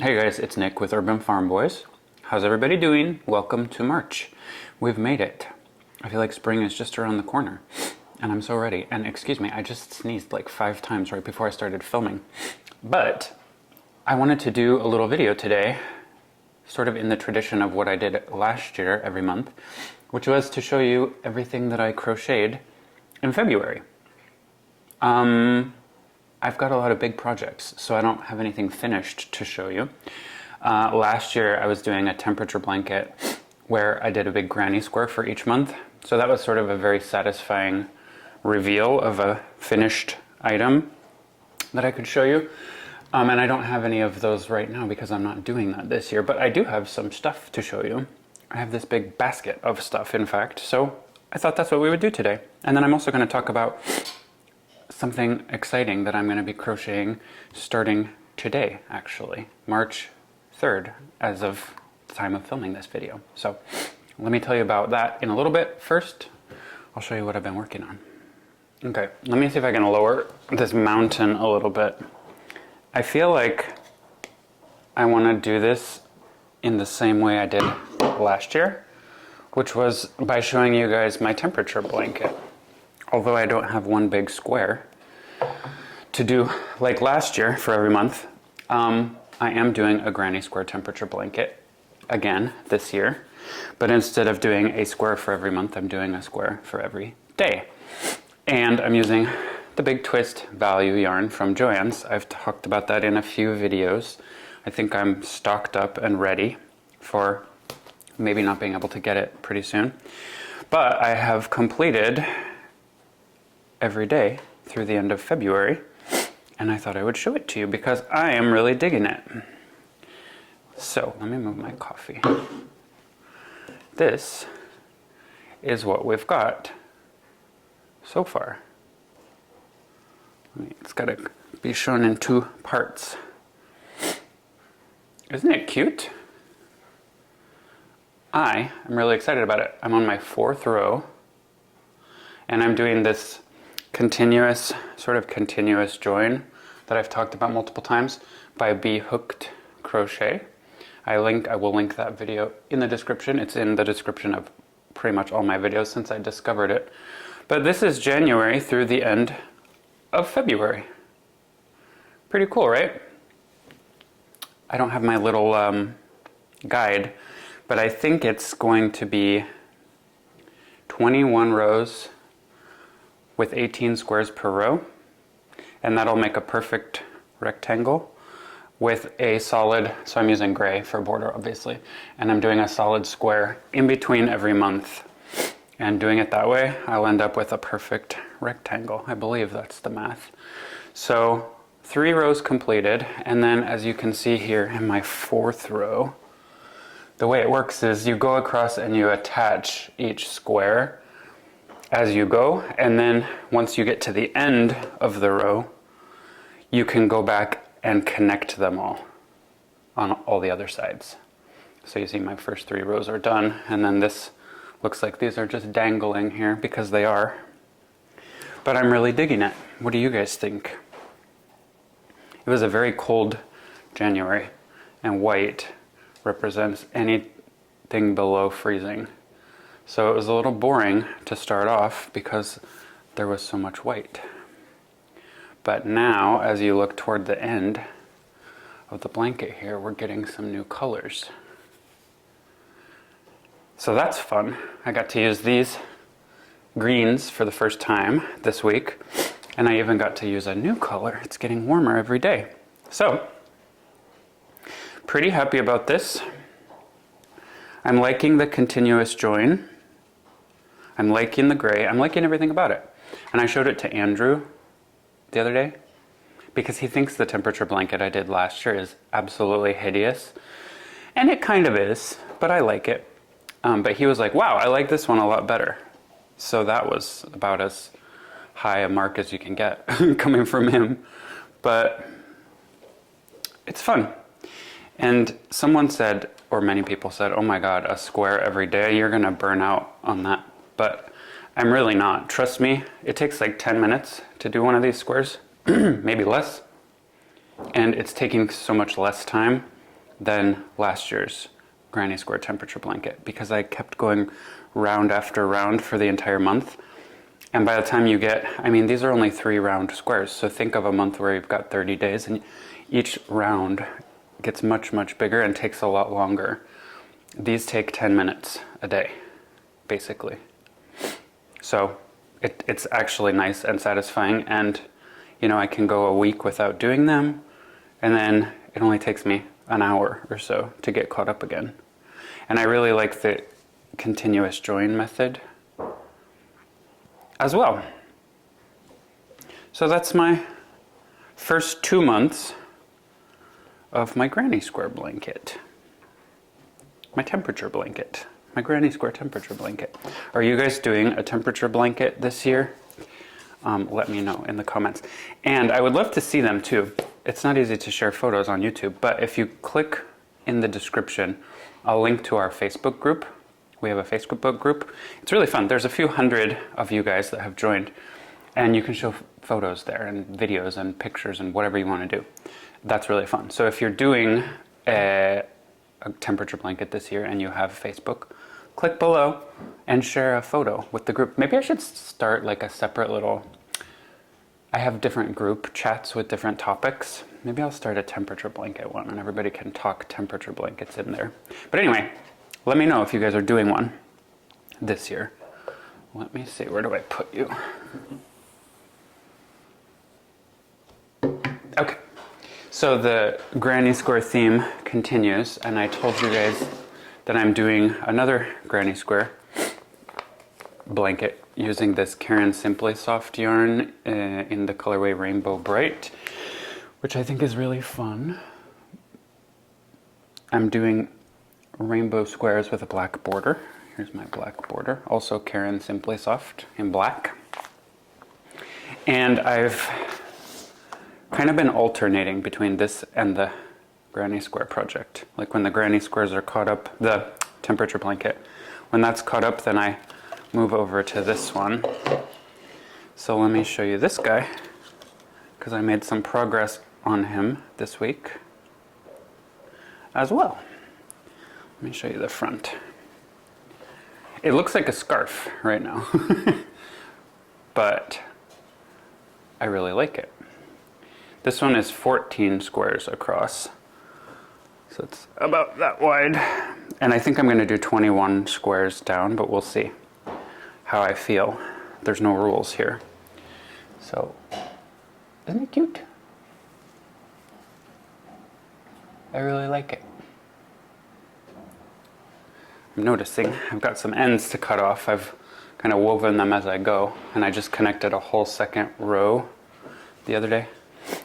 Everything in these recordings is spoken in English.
Hey guys, it's Nick with Urban Farm Boys. How's everybody doing? Welcome to March. We've made it. I feel like spring is just around the corner and I'm so ready. And excuse me, I just sneezed like 5 times right before I started filming. But I wanted to do a little video today, sort of in the tradition of what I did last year every month, which was to show you everything that I crocheted in February. I've got a lot of big projects, so I don't have anything finished to show you. Last year I was doing a temperature blanket where I did a big granny square for each month. So that was sort of a very satisfying reveal of a finished item that I could show you. And I don't have any of those right now because I'm not doing that this year, but I do have some stuff to show you. I have this big basket of stuff, in fact, so I thought that's what we would do today. And then I'm also going to talk about something exciting that I'm going to be crocheting starting today, actually, March 3rd, as of the time of filming this video. So let me tell you about that in a little bit. First, I'll show you what I've been working on. Okay, let me see if I can lower this mountain a little bit. I feel like I want to do this in the same way I did last year, which was by showing you guys my temperature blanket. Although I don't have one big square to do like last year for every month, I am doing a granny square temperature blanket again this year. But instead of doing a square for every month, I'm doing a square for every day. And I'm using the Big Twist value yarn from Joann's. I've talked about that in a few videos. I think I'm stocked up and ready for maybe not being able to get it pretty soon. But I have completed every day through the end of February, and I thought I would show it to you because I am really digging it. So let me move my coffee. This is what we've got so far. It's got to be shown in 2 parts. Isn't it cute? I am really excited about it. I'm on my 4th row, and I'm doing this sort of continuous join that I've talked about multiple times by Bee Hooked Crochet. I will link that video in the description. It's in the description of pretty much all my videos since I discovered it. But this is January through the end of February. Pretty cool, right? I don't have my little guide, but I think it's going to be 21 rows with 18 squares per row, and that'll make a perfect rectangle with a solid, so I'm using gray for border obviously, and I'm doing a solid square in between every month. And doing it that way, I'll end up with a perfect rectangle. I believe that's the math. So 3 rows completed, and then as you can see here in my 4th row, the way it works is you go across and you attach each square as you go, and then once you get to the end of the row, you can go back and connect them all on all the other sides. So you see my first 3 rows are done, and then this looks like these are just dangling here because they are. But I'm really digging it. What do you guys think? It was a very cold January, and white represents anything below freezing. So it was a little boring to start off because there was so much white. But now, as you look toward the end of the blanket here, we're getting some new colors. So that's fun. I got to use these greens for the first time this week, and I even got to use a new color. It's getting warmer every day. So, pretty happy about this. I'm liking the continuous join. I'm liking the gray. I'm liking everything about it. And I showed it to Andrew the other day because he thinks the temperature blanket I did last year is absolutely hideous. And it kind of is, but I like it. But he was like, wow, I like this one a lot better. So that was about as high a mark as you can get coming from him. But it's fun. And someone said, or many people said, oh my God, a square every day, you're gonna burn out on that. But I'm really not. Trust me, it takes like 10 minutes to do one of these squares, maybe less. And it's taking so much less time than last year's granny square temperature blanket because I kept going round after round for the entire month. And by the time you get, I mean, these are only 3 round squares. So think of a month where you've got 30 days and each round gets much, much bigger and takes a lot longer. These take 10 minutes a day, basically. So it's actually nice and satisfying. And, you know, I can go a week without doing them. And then it only takes me an hour or so to get caught up again. And I really like the continuous join method as well. So that's my first 2 months of my granny square blanket. My temperature blanket. My granny square temperature blanket. Are you guys doing a temperature blanket this year? Let me know in the comments. And I would love to see them too. It's not easy to share photos on YouTube, but if you click in the description, I'll link to our Facebook group. We have a Facebook group. It's really fun. There's a few hundred of you guys that have joined, and you can show photos there and videos and pictures and whatever you want to do. That's really fun. So if you're doing a temperature blanket this year and you have Facebook, click below and share a photo with the group. Maybe I should start like a separate little, I have different group chats with different topics. Maybe I'll start a temperature blanket one and everybody can talk temperature blankets in there. But anyway, let me know if you guys are doing one this year. Let me see, where do I put you? Okay, so the granny square theme continues, and I told you guys that I'm doing another granny square blanket using this Caron Simply Soft yarn in the colorway Rainbow Bright, which I think is really fun. I'm doing rainbow squares with a black border. Here's my black border, also Caron Simply Soft in black. And I've kind of been alternating between this and the granny square project. Like when the granny squares are caught up, the temperature blanket, when that's caught up, then I move over to this one. So let me show you this guy, because I made some progress on him this week as well. Let me show you the front. It looks like a scarf right now, but I really like it. This one is 14 squares across, so it's about that wide. And I think I'm going to do 21 squares down, but we'll see how I feel. There's no rules here. So, isn't it cute? I really like it. I'm noticing I've got some ends to cut off. I've kind of woven them as I go, and I just connected a whole second row the other day,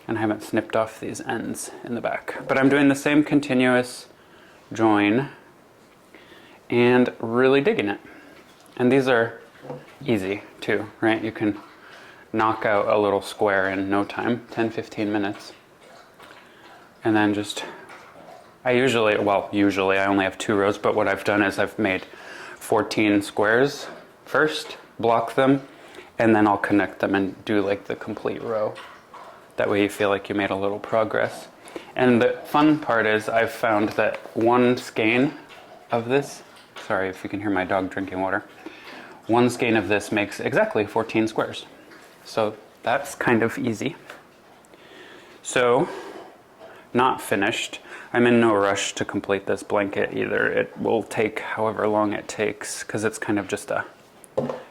and I haven't snipped off these ends in the back. But I'm doing the same continuous join and really digging it. And these are easy too, right? You can knock out a little square in no time, 10-15 minutes. And then just, usually I only have 2 rows, but what I've done is I've made 14 squares first, block them, and then I'll connect them and do like the complete row. That way you feel like you made a little progress. And the fun part is I've found that one skein of this, sorry if you can hear my dog drinking water, one skein of this makes exactly 14 squares. So that's kind of easy. So, not finished. I'm in no rush to complete this blanket either. It will take however long it takes because it's kind of just a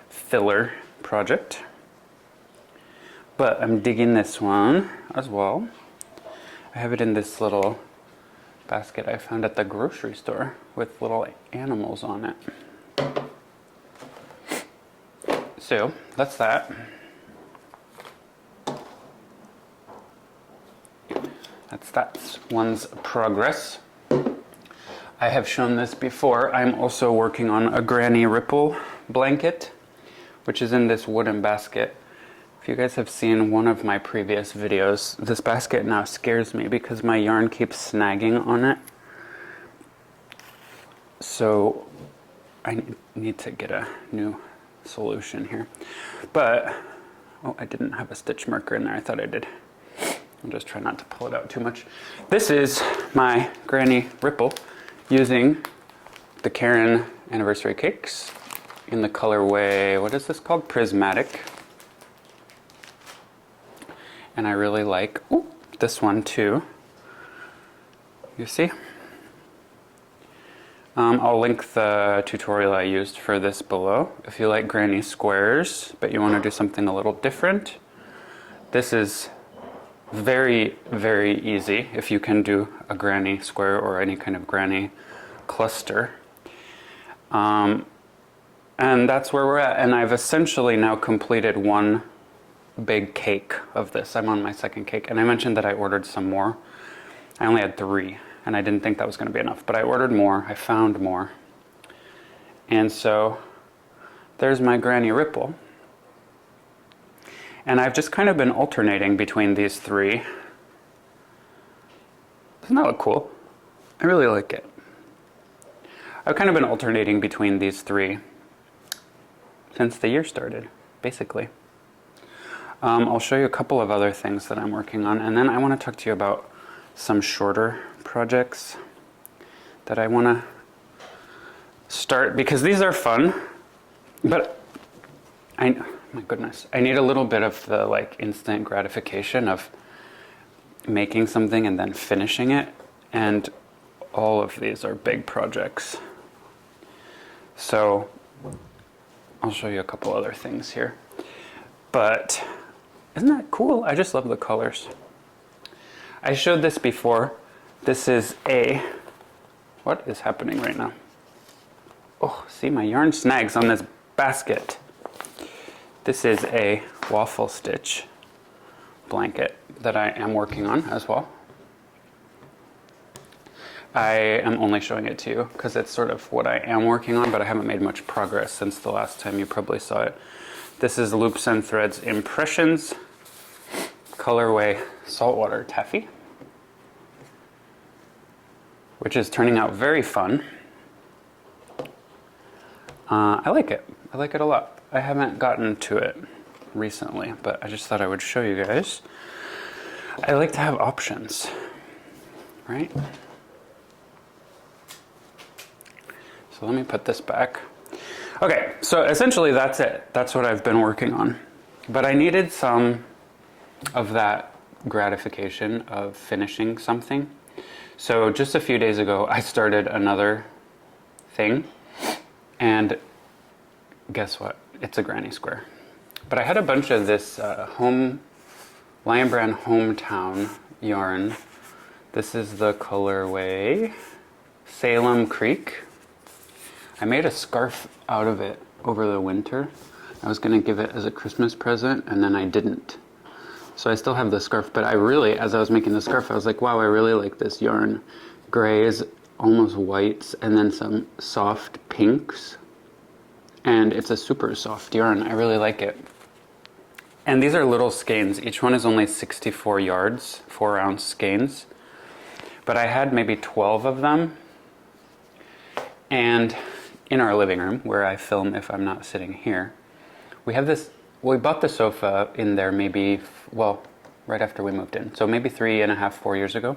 filler project. But I'm digging this one as well. I have it in this little basket I found at the grocery store with little animals on it. So that's that. That's that one's progress. I have shown this before. I'm also working on a granny ripple blanket, which is in this wooden basket. If you guys have seen one of my previous videos, this basket now scares me because my yarn keeps snagging on it. So I need to get a new solution here. But, oh, I didn't have a stitch marker in there. I thought I did. I'll just try not to pull it out too much. This is my granny ripple using the Karen anniversary cakes in the colorway, what is this called? Prismatic. And I really like this one too. You see? I'll link the tutorial I used for this below. If you like granny squares, but you want to do something a little different, this is very, very easy if you can do a granny square or any kind of granny cluster. And that's where we're at. And I've essentially now completed one big cake of this. I'm on my second cake. And I mentioned that I ordered some more. I only had 3. And I didn't think that was going to be enough, but I ordered more. I found more. And so there's my granny ripple. And I've just kind of been alternating between these 3. Doesn't that look cool? I really like it. I've kind of been alternating between these 3 since the year started, basically. I'll show you a couple of other things that I'm working on, and then I want to talk to you about some shorter projects that I want to start, because these are fun, but my goodness, I need a little bit of the like instant gratification of making something and then finishing it, and all of these are big projects. So I'll show you a couple other things here, but isn't that cool? I just love the colors. I showed this before. This is what is happening right now? Oh, see, my yarn snags on this basket. This is a waffle stitch blanket that I am working on as well. I am only showing it to you because it's sort of what I am working on, but I haven't made much progress since the last time you probably saw it. This is Loops and Threads Impressions, colorway Saltwater Taffy, which is turning out very fun. I like it. I like it a lot. I haven't gotten to it recently, but I just thought I would show you guys. I like to have options, right? So let me put this back. Okay, so essentially that's it. That's what I've been working on. But I needed some of that gratification of finishing something. So just a few days ago, I started another thing, and guess what? It's a granny square. But I had a bunch of this Lion Brand Hometown yarn. This is the colorway Salem Creek. I made a scarf out of it over the winter. I was going to give it as a Christmas present, and then I didn't. So I still have the scarf, but I really, as I was making the scarf, I was like, wow, I really like this yarn. Grays, almost whites, and then some soft pinks. And it's a super soft yarn. I really like it. And these are little skeins. Each one is only 64 yards, 4-ounce skeins. But I had maybe 12 of them. And in our living room, where I film if I'm not sitting here, we have this. We bought the sofa in there maybe, well, right after we moved in. So maybe 3.5, 4 years ago.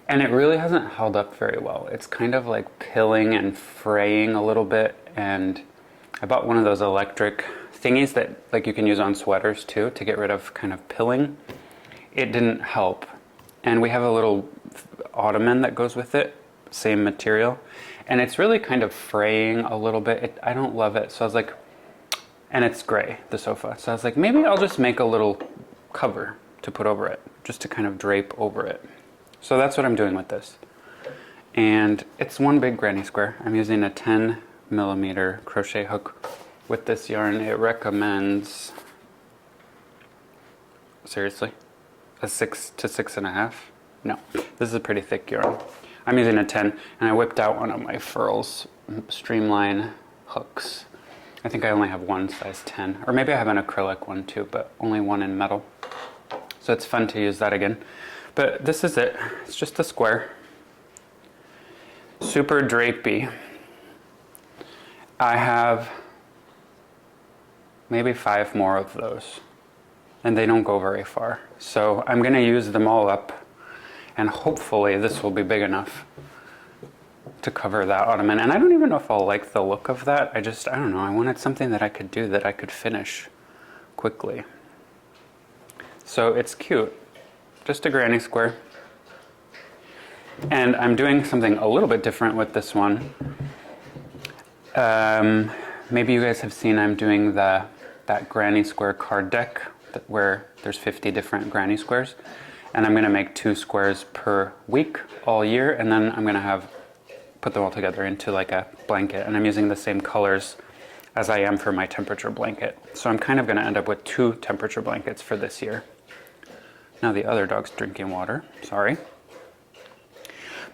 And it really hasn't held up very well. It's kind of like pilling and fraying a little bit. And I bought one of those electric thingies that like you can use on sweaters too to get rid of kind of pilling. It didn't help. And we have a little ottoman that goes with it, same material. And it's really kind of fraying a little bit. I don't love it. So I was like, and it's gray, the sofa. So I was like, maybe I'll just make a little cover to put over it, just to kind of drape over it. So that's what I'm doing with this. And it's one big granny square. I'm using a 10mm crochet hook with this yarn. It recommends, seriously, a 6 to 6.5. No, this is a pretty thick yarn. I'm using a 10, and I whipped out one of my Furls Streamline hooks. I think I only have one size 10, or maybe I have an acrylic one too, but only one in metal. So it's fun to use that again. But this is it. It's just a square. Super drapey. I have maybe 5 more of those. and they don't go very far. So I'm going to use them all up, and hopefully this will be big enough to cover that ottoman. And I don't even know if I'll like the look of that. I don't know. I wanted something that I could do that I could finish quickly. So it's cute. Just a granny square. And I'm doing something a little bit different with this one. Maybe you guys have seen I'm doing that granny square card deck where there's 50 different granny squares. And I'm going to make 2 squares per week all year, and then I'm going to put them all together into like a blanket. And I'm using the same colors as I am for my temperature blanket. So I'm kind of going to end up with 2 temperature blankets for this year. Now the other dog's drinking water, sorry.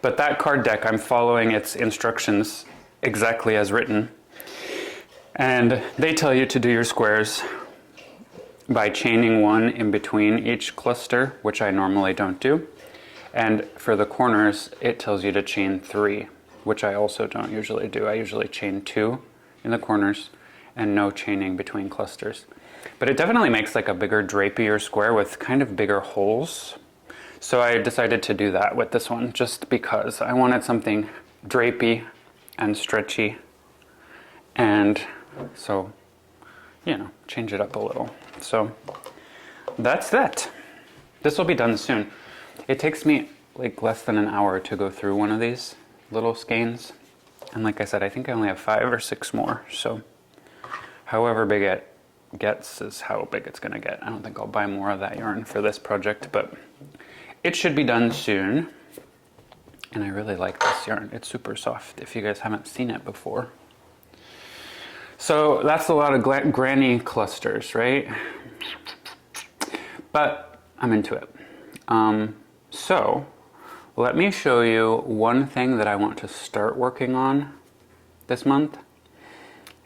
But that card deck, I'm following its instructions exactly as written. And they tell you to do your squares by chaining 1 in between each cluster, which I normally don't do. And for the corners, it tells you to chain 3, which I also don't usually do. I usually chain 2 in the corners and no chaining between clusters. But it definitely makes like a bigger drapier square with kind of bigger holes. So I decided to do that with this one just because I wanted something drapey and stretchy. And so, you know, change it up a little. So that's that. This will be done soon. It takes me like less than an hour to go through one of these little skeins. And like I said, I think I only have 5 or 6 more. So however big it gets is how big it's going to get. I don't think I'll buy more of that yarn for this project, but it should be done soon. And I really like this yarn. It's super soft if you guys haven't seen it before. So that's a lot of granny clusters, right? But I'm into it. So let me show you one thing that I want to start working on this month.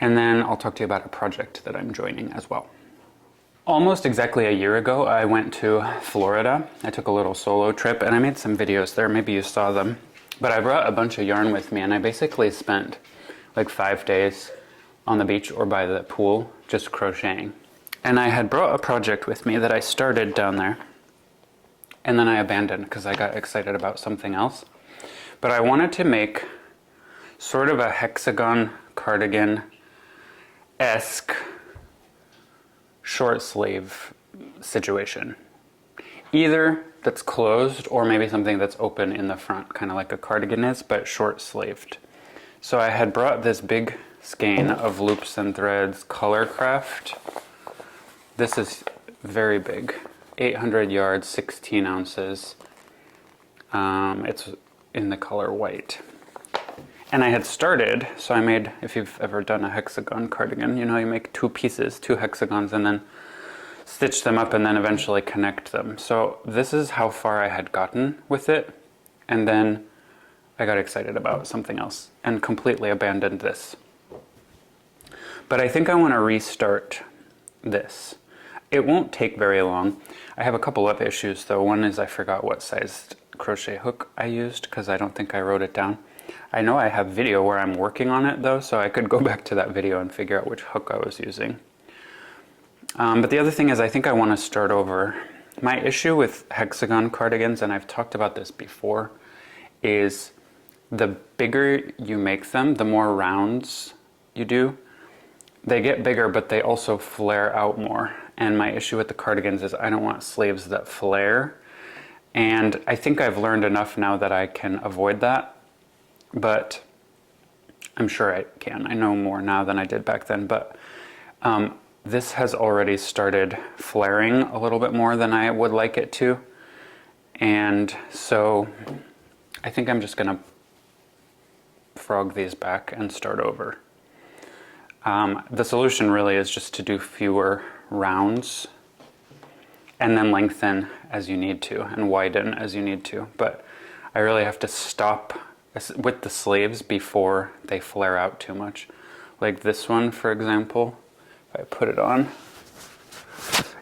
And then I'll talk to you about a project that I'm joining as well. Almost exactly a year ago, I went to Florida. I took a little solo trip and I made some videos there. Maybe you saw them. But I brought a bunch of yarn with me and I basically spent like 5 days on the beach or by the pool just crocheting. And I had brought a project with me that I started down there and then I abandoned because I got excited about something else. But I wanted to make sort of a hexagon cardigan-esque short sleeve situation. Either that's closed or maybe something that's open in the front, kind of like a cardigan is, but short sleeved. So I had brought this big skein of loops and threads color craft. This is very big, 800 yards, 16 ounces. It's in the color white. And I had started, so I made, if you've ever done a hexagon cardigan, you know, you make 2 pieces, 2 hexagons, and then stitch them up and then eventually connect them. So this is how far I had gotten with it. And then I got excited about something else and completely abandoned this. But I think I want to restart this. It won't take very long. I have a couple of issues though. One is I forgot what sized crochet hook I used because I don't think I wrote it down. I know I have video where I'm working on it though, so I could go back to that video and figure out which hook I was using. But the other thing is I think I want to start over. My issue with hexagon cardigans, and I've talked about this before, is the bigger you make them, the more rounds you do. They get bigger, but they also flare out more. And my issue with the cardigans is I don't want sleeves that flare. And I think I've learned enough now that I can avoid that. But I'm sure I can. I know more now than I did back then. But this has already started flaring a little bit more than I would like it to. And so I think I'm just going to frog these back and start over. The solution really is just to do fewer rounds and then lengthen as you need to and widen as you need to. But I really have to stop with the sleeves before they flare out too much. Like this one, for example, if I put it on,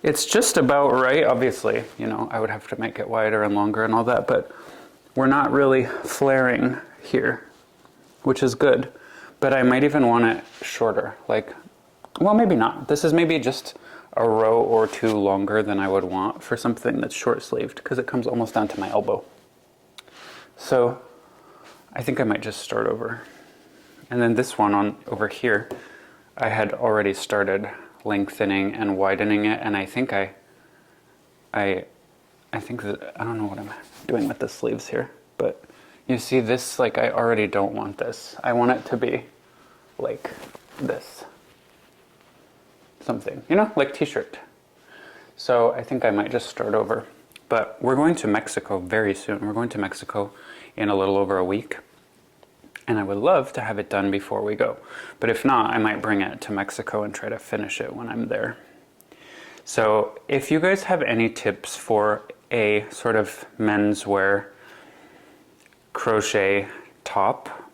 it's just about right. Obviously, you know, I would have to make it wider and longer and all that, but we're not really flaring here, which is good. But I might even want it shorter, like, well, maybe not. This is maybe just a row or two longer than I would want for something that's short sleeved because it comes almost down to my elbow. So I think I might just start over. And then this one on over here, I had already started lengthening and widening it, and I think I think that, I don't know what I'm doing with the sleeves here, but you see this, like, I already don't want this. I want it to be like this. Something, you know, like t-shirt. So I think I might just start over. But we're going to Mexico very soon. We're going to Mexico in a little over a week. And I would love to have it done before we go. But if not, I might bring it to Mexico and try to finish it when I'm there. So if you guys have any tips for a sort of menswear crochet top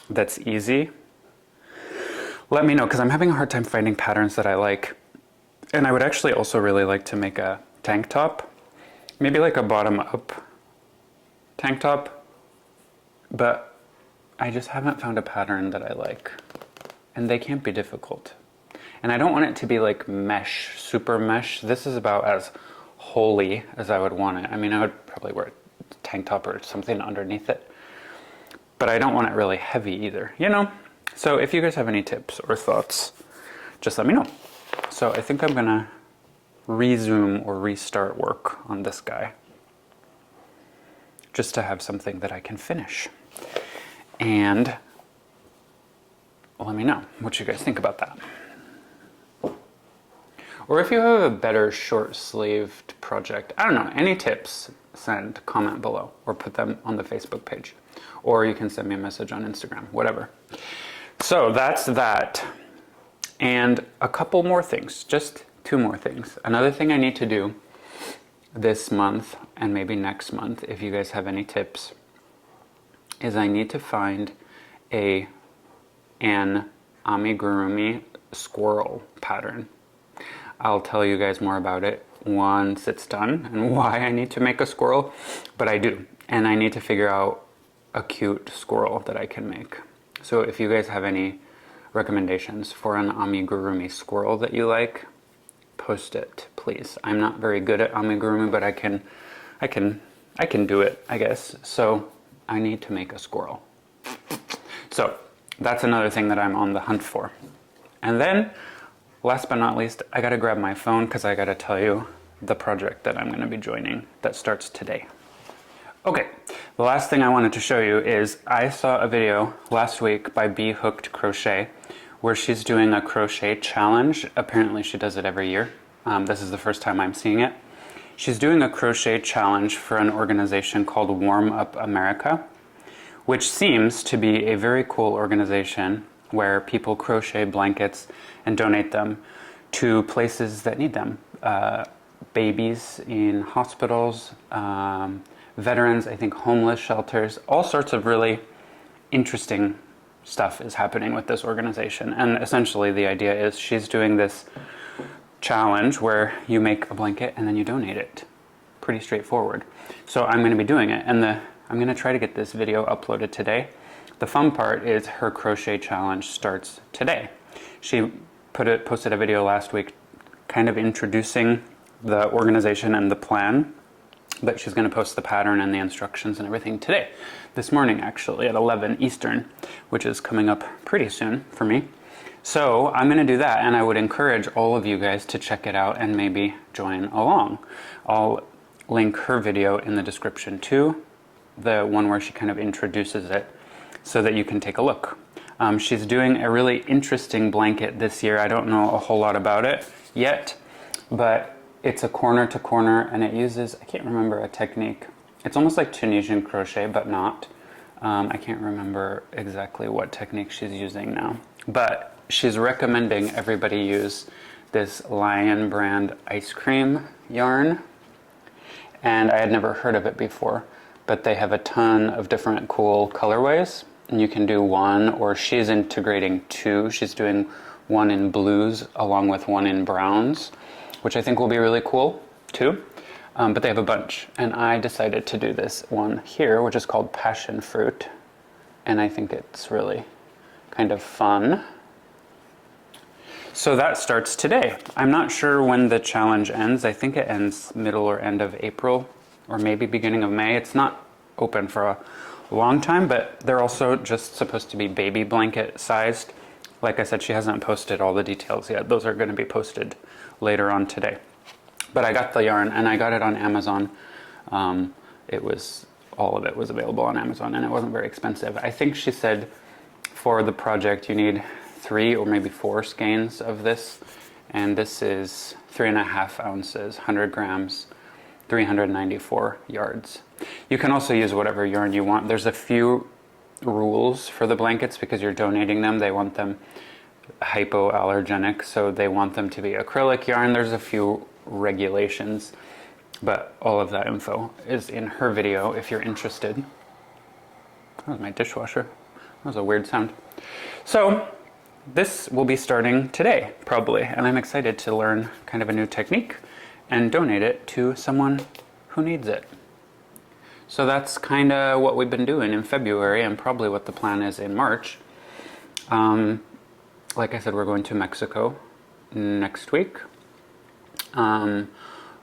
that's easy, let me know, because I'm having a hard time finding patterns that I like. And I would actually also really like to make a tank top, maybe like a bottom up tank top, but I just haven't found a pattern that I like, and they can't be difficult. And I don't want it to be like mesh, super mesh. This is about as holy as I would want it. I mean, I would probably wear a tank top or something underneath it, but I don't want it really heavy either, you know? So if you guys have any tips or thoughts, just let me know. So I think I'm gonna resume or restart work on this guy, just to have something that I can finish. And let me know what you guys think about that. Or if you have a better short-sleeved project, I don't know, any tips, send, comment below, or put them on the Facebook page. Or you can send me a message on Instagram, whatever. So that's that. And a couple more things, just 2 more things. Another thing I need to do this month, and maybe next month, if you guys have any tips, is I need to find an amigurumi squirrel pattern. I'll tell you guys more about it once it's done and why I need to make a squirrel, but I do. And I need to figure out a cute squirrel that I can make. So if you guys have any recommendations for an amigurumi squirrel that you like, post it, please. I'm not very good at amigurumi, but I can do it, I guess. So I need to make a squirrel. So that's another thing that I'm on the hunt for. And then, last but not least, I gotta grab my phone because I gotta tell you the project that I'm gonna be joining that starts today. Okay, the last thing I wanted to show you is I saw a video last week by Bee Hooked Crochet where she's doing a crochet challenge. Apparently she does it every year. This is the first time I'm seeing it. She's doing a crochet challenge for an organization called Warm Up America, which seems to be a very cool organization where people crochet blankets and donate them to places that need them. Babies in hospitals, veterans, I think homeless shelters, all sorts of really interesting stuff is happening with this organization. And essentially the idea is she's doing this challenge where you make a blanket and then you donate it. Pretty straightforward. So I'm going to be doing it, and I'm going to try to get this video uploaded today. The fun part is her crochet challenge starts today. She posted a video last week kind of introducing the organization and the plan, but she's going to post the pattern and the instructions and everything today, this morning actually at 11 Eastern, which is coming up pretty soon for me. So I'm going to do that, and I would encourage all of you guys to check it out and maybe join along. I'll link her video in the description too, the one where she kind of introduces it, so that you can take a look. She's doing a really interesting blanket this year. I don't know a whole lot about it yet, but it's a corner to corner, and it uses, I can't remember a technique. It's almost like Tunisian crochet, but not. I can't remember exactly what technique she's using now. But she's recommending everybody use this Lion brand ice cream yarn. And I had never heard of it before, but they have a ton of different cool colorways. And you can do one, or she's integrating 2. She's doing one in blues along with one in browns, which I think will be really cool too. But they have a bunch, and I decided to do this one here, which is called Passion Fruit, and I think it's really kind of fun. So that starts today. I'm not sure when the challenge ends. I think it ends middle or end of April, or maybe beginning of May. It's not open for a long time, but they're also just supposed to be baby blanket sized. Like I said, she hasn't posted all the details yet. Those are going to be posted later on today. But I got the yarn and I got it on Amazon. All of it was available on Amazon and it wasn't very expensive. I think she said for the project you need 3 or maybe 4 skeins of this, and this is 3.5 ounces, 100 grams, 394 yards. You can also use whatever yarn you want. There's a few rules for the blankets because you're donating them. They want them hypoallergenic, so they want them to be acrylic yarn. There's a few regulations, but all of that info is in her video if you're interested. That was my dishwasher. That was a weird sound. So this will be starting today, probably, and I'm excited to learn kind of a new technique and donate it to someone who needs it. So that's kind of what we've been doing in February and probably what the plan is in March. Like I said, we're going to Mexico next week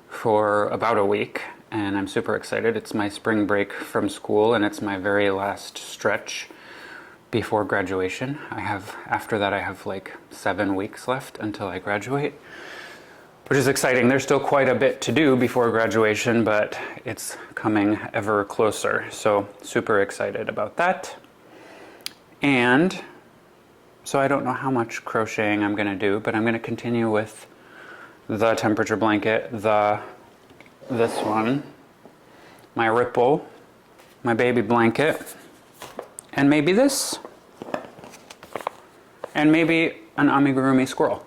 for about a week, and I'm super excited. It's my spring break from school and it's my very last stretch before graduation. After that I have like 7 weeks left until I graduate, which is exciting. There's still quite a bit to do before graduation, but it's coming ever closer. So super excited about that. And so I don't know how much crocheting I'm going to do, but I'm going to continue with the temperature blanket, this one, my ripple, my baby blanket, and maybe this, and maybe an amigurumi squirrel.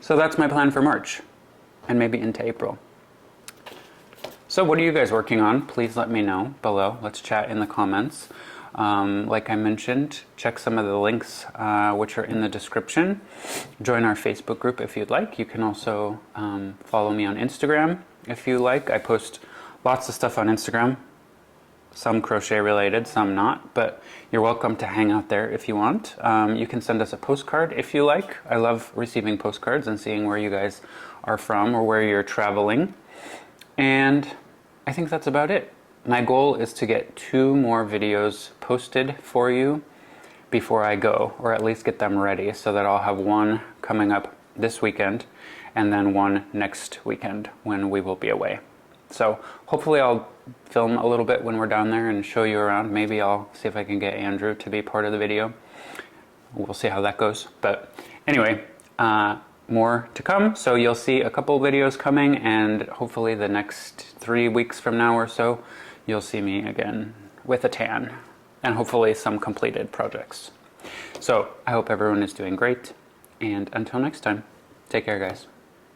So that's my plan for March, and maybe into April. So what are you guys working on? Please let me know below. Let's chat in the comments. Like I mentioned, check some of the links which are in the description. Join our Facebook group if you'd like. You can also follow me on Instagram if you like. I post lots of stuff on Instagram, some crochet related, some not, but you're welcome to hang out there if you want. You can send us a postcard if you like. I love receiving postcards and seeing where you guys are from or where you're traveling. And I think that's about it. My goal is to get 2 more videos posted for you before I go, or at least get them ready so that I'll have one coming up this weekend and then one next weekend when we will be away. So hopefully I'll film a little bit when we're down there and show you around. Maybe I'll see if I can get Andrew to be part of the video. We'll see how that goes. But anyway, more to come. So you'll see a couple videos coming, and hopefully the next 3 weeks from now or so, you'll see me again with a tan and hopefully some completed projects. So I hope everyone is doing great, and until next time, take care guys.